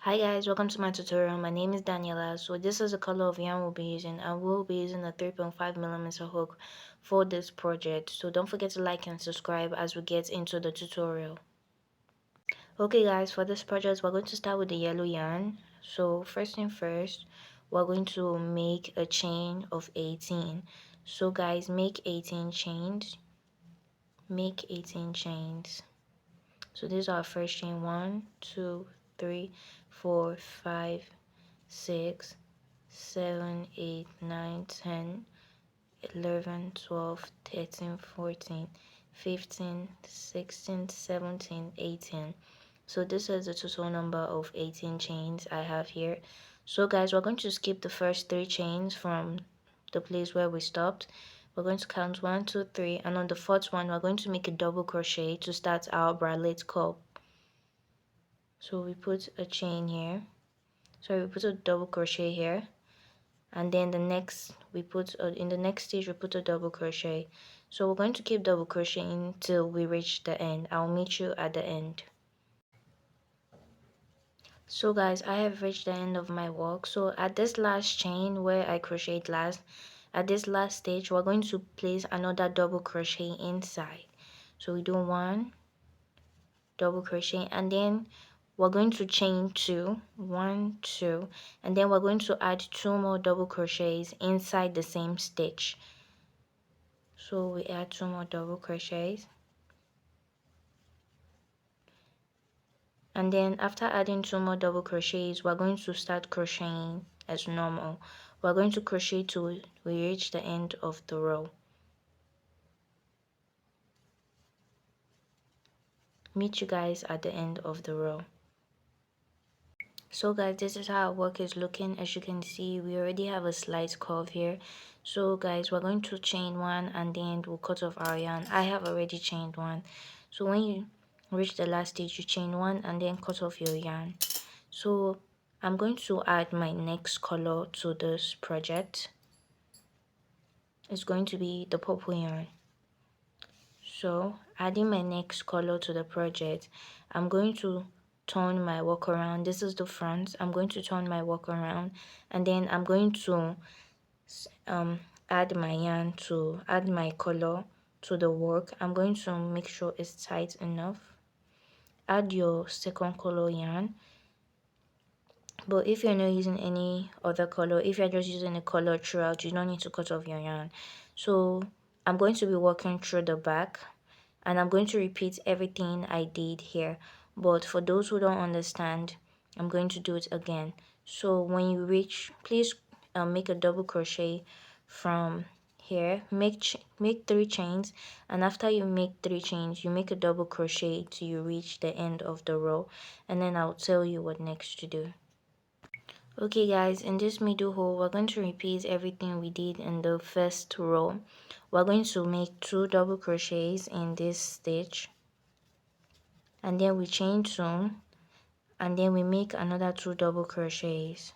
Hi guys, welcome to my tutorial. My name is Daniela. So this is the color of yarn we'll be using. I will be using a 3.5mm hook for this project. So don't forget to like and subscribe as we get into the tutorial. Okay guys, for this project we're going to start with the yellow yarn. So first thing first, we're going to make a chain of 18. So guys, make 18 chains. Make 18 chains. So this is our first chain. 1, 2, 3, 4, 5, 6, 7, 8, 9, 10, 11, 12, 13, 14, 15, 16, 17, 18. So this is the total number of 18 chains I have here. So guys, we're going to skip the first 3 chains from the place where we stopped. We're going to count 1, 2, 3, and on the 4th one we're going to make a double crochet to start our bralette cup. So we put a chain here. So we put a double crochet here, and then in the next stage we put a double crochet. So we're going to keep double crocheting till we reach the end. I'll meet you at the end. So guys, I have reached the end of my work. So at this last chain where I crocheted last, at this last stage we're going to place another double crochet inside. So we do 1 double crochet, and then we're going to chain 2, 1, 2, and then we're going to add 2 more double crochets inside the same stitch. So we add 2 more double crochets, and then after adding 2 more double crochets we're going to start crocheting as normal. We're going to crochet till we reach the end of the row. Meet you guys at the end of the row. So guys, this is how our work is looking. As you can see, we already have a slight curve here. So guys, we're going to chain 1 and then we'll cut off our yarn. I have already chained 1. So when you reach the last stage, you chain 1 and then cut off your yarn. So I'm going to add my next color to this project. It's going to be the purple yarn. So adding my next color to the project, I'm going to turn my work around. This is the front. I'm going to turn my work around, and then I'm going to add my color to the work. I'm going to make sure it's tight enough. Add your second color yarn. But if you're not using any other color, if you're just using a color throughout, you don't need to cut off your yarn. So I'm going to be working through the back, and I'm going to repeat everything I did here. But for those who don't understand, I'm going to do it again. So when you reach, please make a double crochet from here. Make 3 chains, and after you make 3 chains, you make a double crochet till you reach the end of the row, and then I'll tell you what next to do. Okay guys, in this middle row we're going to repeat everything we did in the first row. We're going to make 2 double crochets in this stitch, and then we chain 2, and then we make another 2 double crochets,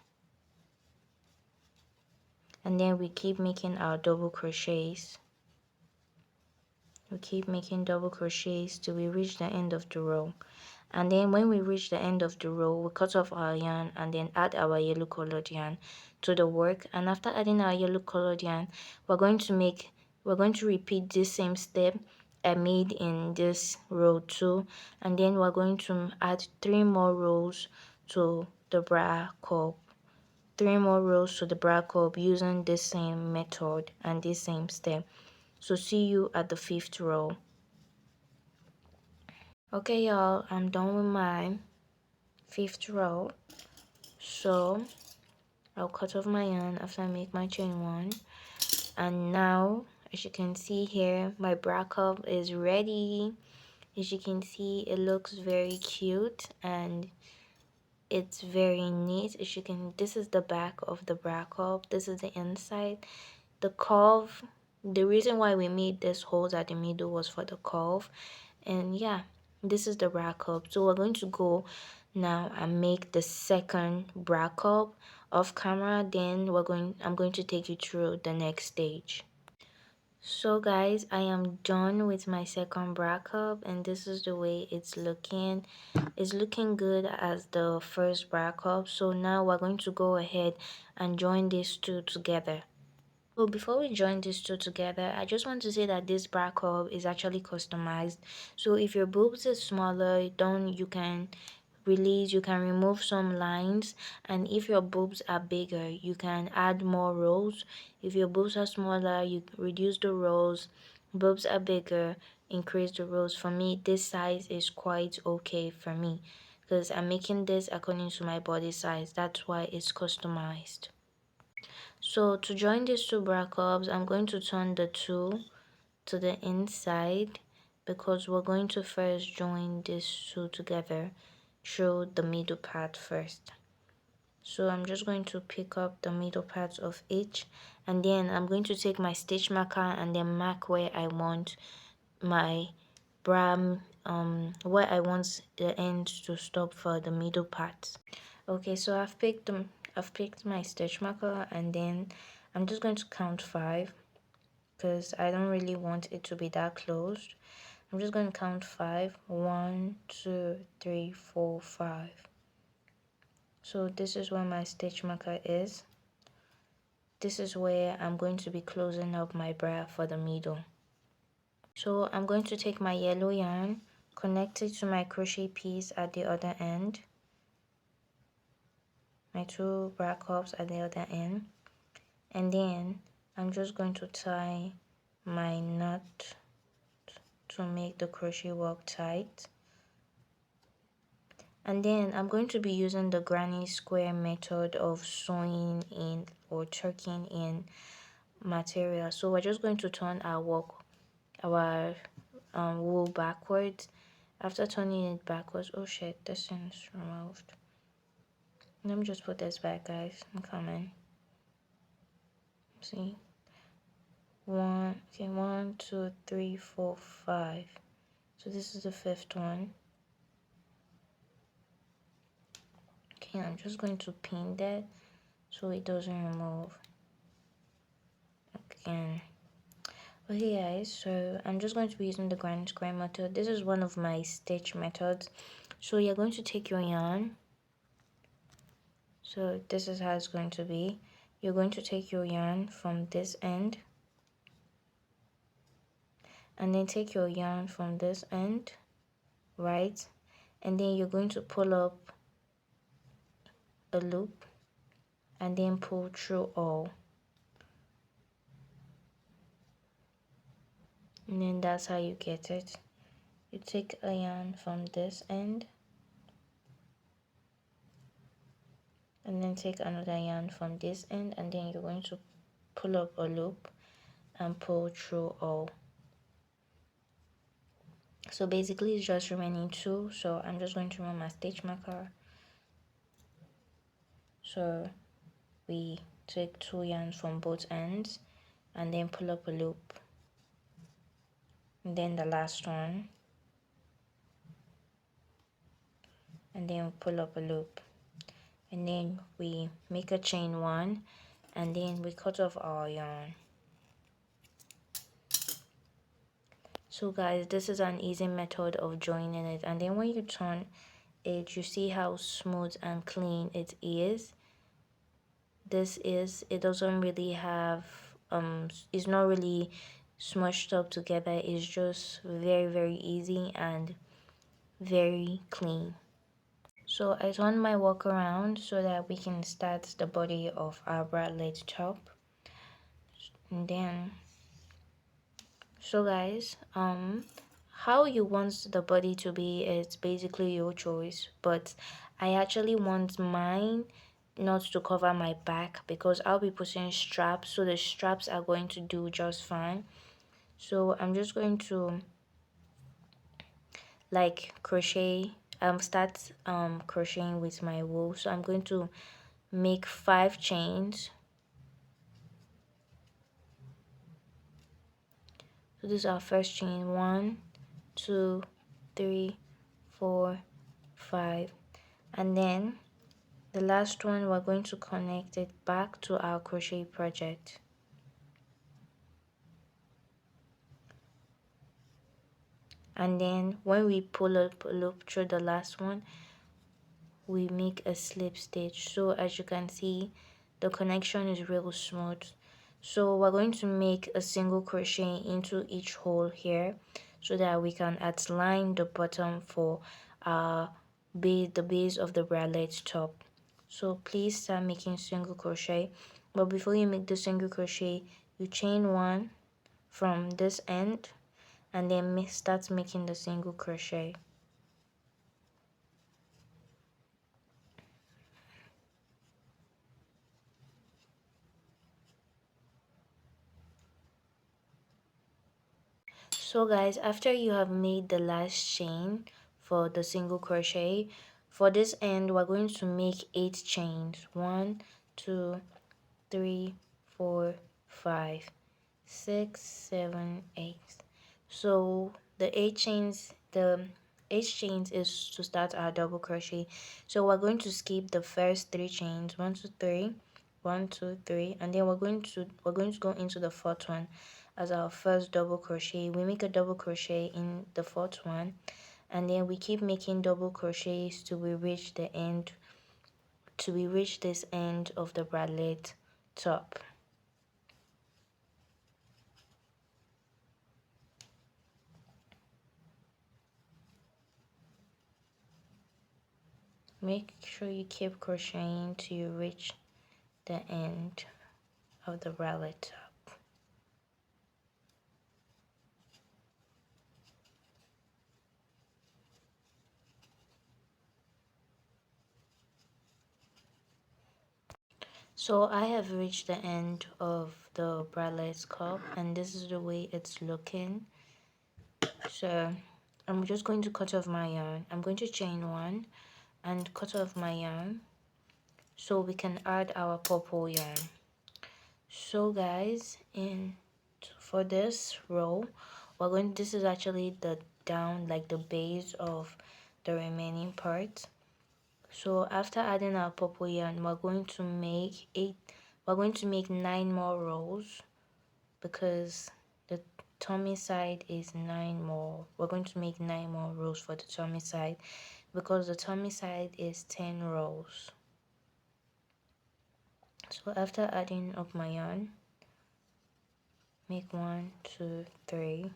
and then we keep making our double crochets. We keep making double crochets till we reach the end of the row. And then when we reach the end of the row, we cut off our yarn and then add our yellow colored yarn to the work. And after adding our yellow colored yarn, we're going to repeat this same step I made in this row 2, and then we're going to add 3 more rows to the bra cup. 3 more rows to the bra cup using this same method and this same step. So see you at the 5th row. Okay y'all, I'm done with my 5th row. So I'll cut off my yarn after I make my chain 1, and now as you can see here, my bra cup is ready. As you can see, it looks very cute and it's very neat. As you can, this is the back of the bra cup, this is the inside. The curve, the reason why we made this holes at the middle was for the curve. And yeah, this is the bra cup. So we're going to go now and make the second bra cup off camera. Then I'm going to take you through the next stage. So guys, I am done with my second bra cup, and this is the way it's looking. It's looking good as the first bra cup. So now we're going to go ahead and join these two together. So before we join these two together, I just want to say that this bra cup is actually customized. So if your boobs is smaller, don't you can release, you can remove some lines, and if your boobs are bigger, you can add more rows. If your boobs are smaller, you reduce the rows. Boobs are bigger, increase the rows. For me, this size is quite okay for me because I'm making this according to my body size. That's why it's customized. So to join these two bra cups, I'm going to turn the two to the inside because we're going to first join these two together through the middle part first. So I'm just going to pick up the middle parts of each, and then I'm going to take my stitch marker and then mark where I want my bra, where I want the end to stop for the middle part. Okay, so I've picked my stitch marker, and then I'm just going to count 5 because I don't really want it to be that closed. I'm just going to count 5. 1, 2, 3, 4, 5. So this is where my stitch marker is. This is where I'm going to be closing up my bra for the middle. So I'm going to take my yellow yarn, connect it to my crochet piece at the other end, my two bra cups at the other end, and then I'm just going to tie my knot to make the crochet work tight. And then I'm going to be using the granny square method of sewing in or tucking in material. So we're just going to turn our wool backwards. After turning it backwards, oh shit, this thing's removed. Let me just put this back, guys. I'm coming. See, 1, 2, 3, 4, 5. So this is the 5th one. Okay, I'm just going to pin that so it doesn't remove again. Okay guys, so I'm just going to be using the granny square method. This is one of my stitch methods. So you're going to take your yarn. So this is how it's going to be. You're going to take your yarn from this end, and then take your yarn from this end, right? And then you're going to pull up a loop and then pull through all. And then that's how you get it. You take a yarn from this end, and then take another yarn from this end, and then you're going to pull up a loop and pull through all. So basically it's just remaining 2, so I'm just going to remove my stitch marker. So we take 2 yarns from both ends and then pull up a loop, and then the last one, and then pull up a loop, and then we make a chain 1, and then we cut off our yarn. So guys, this is an easy method of joining it, and then when you turn it, you see how smooth and clean it is. It doesn't really have it's not really smushed up together. It's just very easy and very clean. So I turned my work around so that we can start the body of our bralette top. And then, so guys, how you want the body to be is basically your choice, but I actually want mine not to cover my back because I'll be putting straps, so the straps are going to do just fine. So I'm just going to like start crocheting with my wool. So I'm going to make 5 chains. So this is our first chain. 1, 2, 3, 4, 5, and then the last one we're going to connect it back to our crochet project. and then when we pull up a loop through the last one, we make a slip stitch. So as you can see, the connection is real smooth. So we're going to make a single crochet into each hole here so that we can outline the bottom for the base of the bralette top. So please start making single crochet, but before you make the single crochet, you chain one from this end and then start making the single crochet. So guys, after you have made the last chain for the single crochet, for this end we're going to make 8 chains. 1, 2, 3, 4, 5, 6, 7, 8. So the 8 chains is to start our double crochet. So we're going to skip the first 3 chains, 1, 2, 3, 1, 2, 3, and then we're going to go into the fourth one as our first double crochet. We make a double crochet in the fourth one, and then we keep making double crochets till we reach the end, till we reach this end of the bralette top. Make sure you keep crocheting till you reach the end of the bralette top. So I have reached the end of the bralette cup, and this is the way it's looking. So I'm just going to cut off my yarn. I'm going to chain one and cut off my yarn so we can add our purple yarn. So guys, for this row, this is actually the down, like the base of the remaining part. So after adding our purple yarn, we're going to make 9 more rows, because the tummy side is 9 more. We're going to make 9 more rows for the tummy side, because the tummy side is 10 rows. So after adding up my yarn, make 1, 2, 3.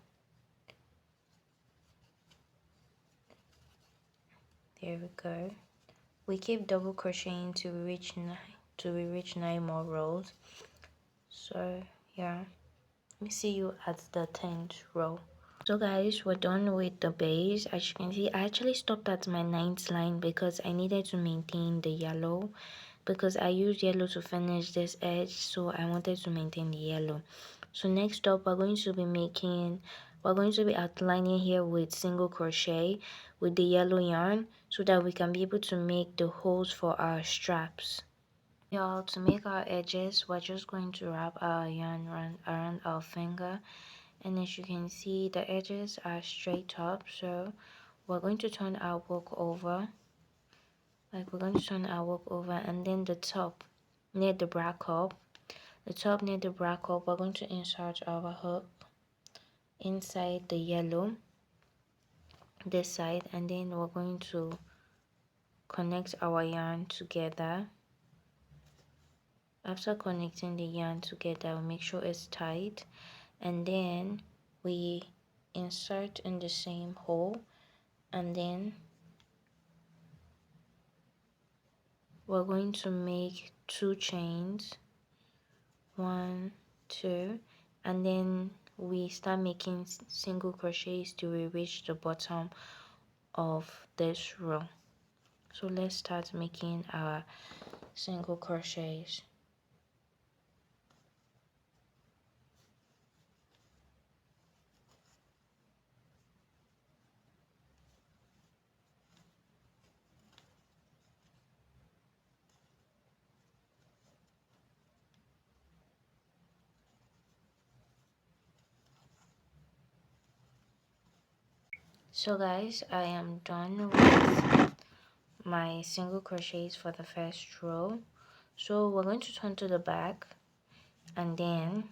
There we go. We keep double crocheting till we reach 9 more rows. So yeah, let me see you at the 10th row. So guys, we're done with the base. As you can see, I actually stopped at my 9th line because I needed to maintain the yellow, because I used yellow to finish this edge, so I wanted to maintain the yellow. So next up, we're going to be outlining here with single crochet with the yellow yarn, so that we can be able to make the holes for our straps. Y'all, to make our edges, we're just going to wrap our yarn around our finger, and as you can see, the edges are straight up. So we're going to turn our work over, and then the top near the bra cup, we're going to insert our hook inside the yellow, this side, and then we're going to connect our yarn together. After connecting the yarn together, we make sure it's tight, and then we insert in the same hole, and then we're going to make 2 chains, 1, 2, and then we start making single crochets till we reach the bottom of this row. So let's start making our single crochets. So guys, I am done with my single crochets for the first row. So we're going to turn to the back, and then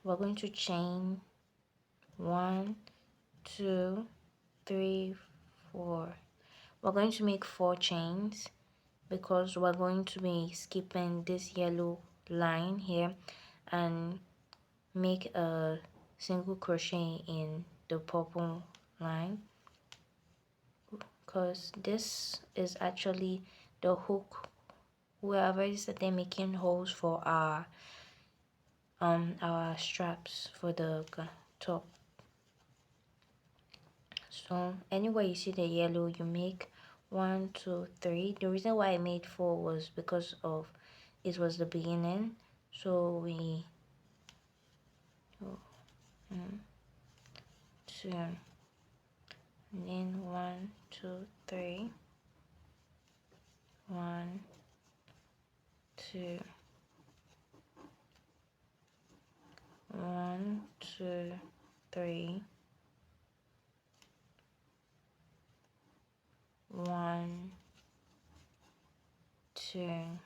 we're going to chain 1, 2, 3, 4. We're going to make 4 chains because we're going to be skipping this yellow line here and make a single crochet in the purple line, because this is actually the hook. We have already started making holes for our straps for the top. So anywhere you see the yellow, you make 1, 2, 3. The reason why I made 4 was because of it was the beginning, so we 2, and then 1, 2, 3, 1, 2, 1, 2, 3, 1, 2.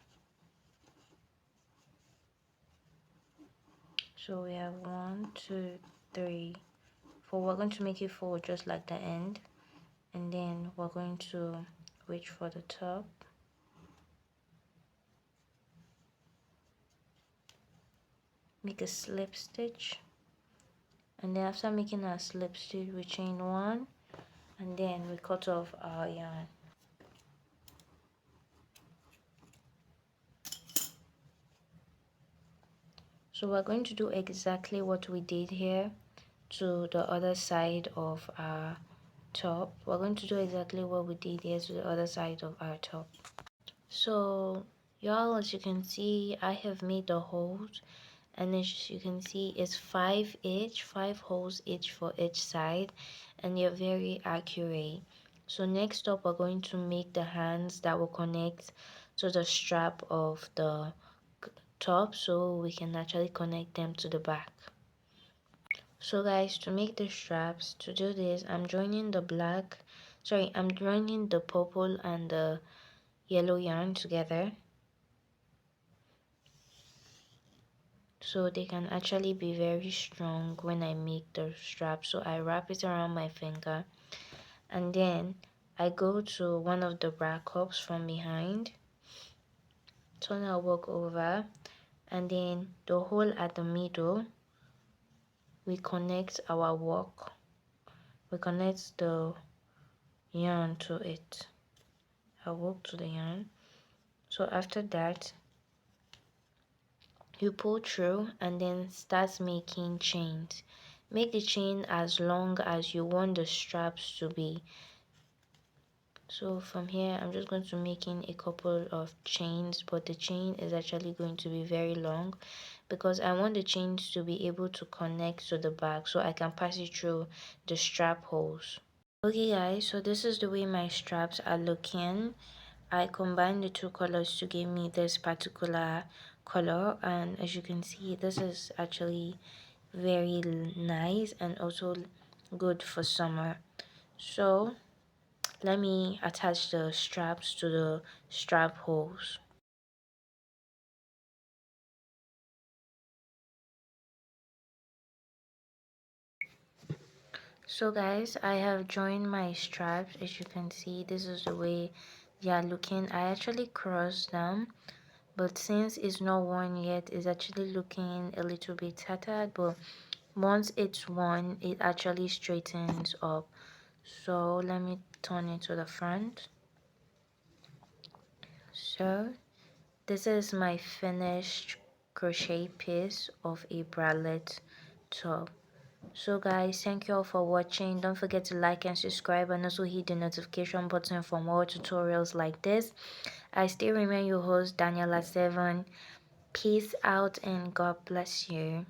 So we have 1, 2, 3, 4. We're going to make it 4 just like the end, and then we're going to reach for the top. Make a slip stitch, and then after making a slip stitch, we chain 1, and then we cut off our yarn. So we're going to do exactly what we did here to the other side of our top. We're going to do exactly what we did here to the other side of our top. So y'all, as you can see, I have made the holes, and as you can see, it's 5 each, 5 holes each for each side, and they're very accurate. So next up, we're going to make the hands that will connect to the strap of the top, so we can actually connect them to the back. So guys, to make the straps, to do this, I'm joining the purple and the yellow yarn together, so they can actually be very strong when I make the strap. So I wrap it around my finger, and then I go to one of the bra cups from behind, turn our work over, and then the hole at the middle, we connect our work, we connect the yarn to it. I work to the yarn. So after that, you pull through and then start making chains. Make the chain as long as you want the straps to be. So from here, I'm just going to making a couple of chains, but the chain is actually going to be very long because I want the chains to be able to connect to the back so I can pass it through the strap holes. Okay guys, so this is the way my straps are looking. I combined the 2 colors to give me this particular color, and as you can see, this is actually very nice and also good for summer. So let me attach the straps to the strap holes. So guys, I have joined my straps. As you can see, this is the way they are looking. I actually crossed them, but since it's not worn yet, it's actually looking a little bit tattered, but once it's worn, it actually straightens up. So let me turn it to the front. So this is my finished crochet piece of a bralette top. So guys, thank you all for watching. Don't forget to like and subscribe, and also hit the notification button for more tutorials like this. I still remain your host, Daniela7. Peace out and God bless you.